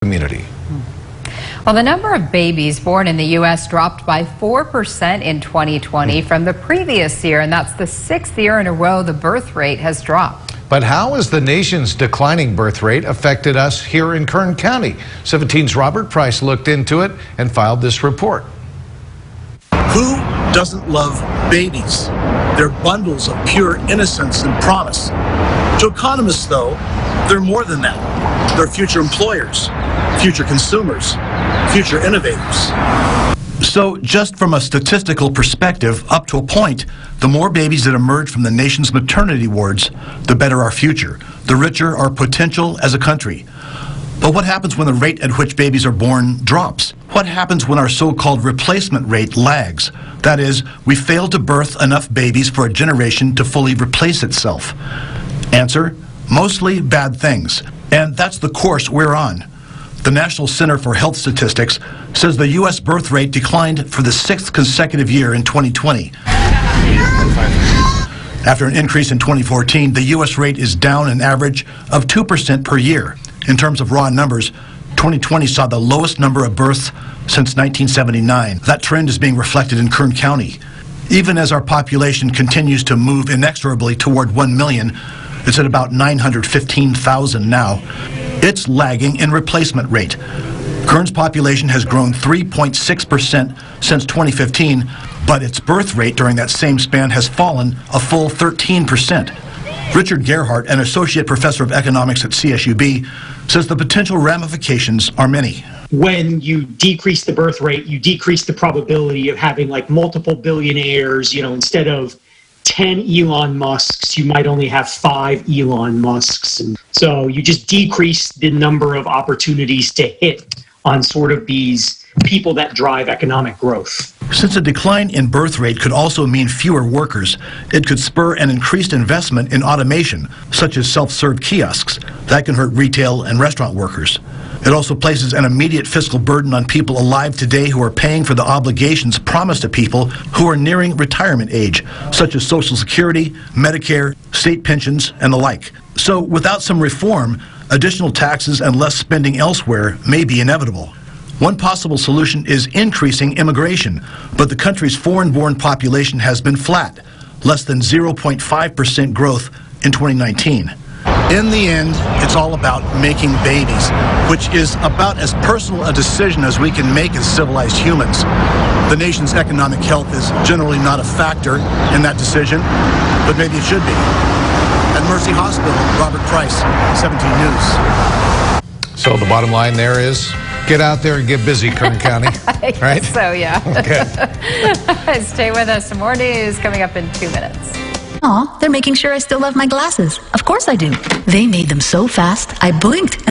community. Well, the number of babies born in the U.S. dropped by 4% in 2020 from the previous year, and that's the 6th year in a row the birth rate has dropped. But how has the nation's declining birth rate affected us here in Kern County? 17's Robert Price looked into it and filed this report. Who doesn't love babies? They're bundles of pure innocence and promise. To economists, though, they're more than that. They're future employers, future consumers, future innovators. So just from a statistical perspective, up to a point, the more babies that emerge from the nation's maternity wards, the better our future, the richer our potential as a country. But what happens when the rate at which babies are born drops? What happens when our so-called replacement rate lags? That is, we fail to birth enough babies for a generation to fully replace itself. Answer: mostly bad things. And that's the course we're on. The National Center for Health Statistics says the U.S. birth rate declined for the 6th consecutive year in 2020. After an increase in 2014, the U.S. rate is down an average of 2% per year. In terms of raw numbers, 2020 saw the lowest number of births since 1979. That trend is being reflected in Kern County. Even as our population continues to move inexorably toward 1 million, it's at about 915,000 now. It's lagging in replacement rate. Kern's population has grown 3.6% since 2015, but its birth rate during that same span has fallen a full 13%. Richard Gerhardt, an associate professor of economics at CSUB, says the potential ramifications are many. When you decrease the birth rate, you decrease the probability of having like multiple billionaires. Instead of 10 Elon Musks, you might only have 5 Elon Musks. And so you just decrease the number of opportunities to hit on sort of these people that drive economic growth. Since a decline in birth rate could also mean fewer workers, it could spur an increased investment in automation, such as self-serve kiosks. That can hurt retail and restaurant workers. It also places an immediate fiscal burden on people alive today who are paying for the obligations promised to people who are nearing retirement age, such as Social Security, Medicare, state pensions, and the like. So without some reform, additional taxes and less spending elsewhere may be inevitable. One possible solution is increasing immigration, but the country's foreign-born population has been flat, less than 0.5% growth in 2019. In the end, it's all about making babies, which is about as personal a decision as we can make as civilized humans. The nation's economic health is generally not a factor in that decision, but maybe it should be. At Mercy Hospital, Robert Price, 17 News. So the bottom line there is, get out there and get busy, Kern County, right? So, yeah. Okay. Stay with us. More news coming up in 2 minutes. Aw, they're making sure I still love my glasses. Of course I do. They made them so fast, I blinked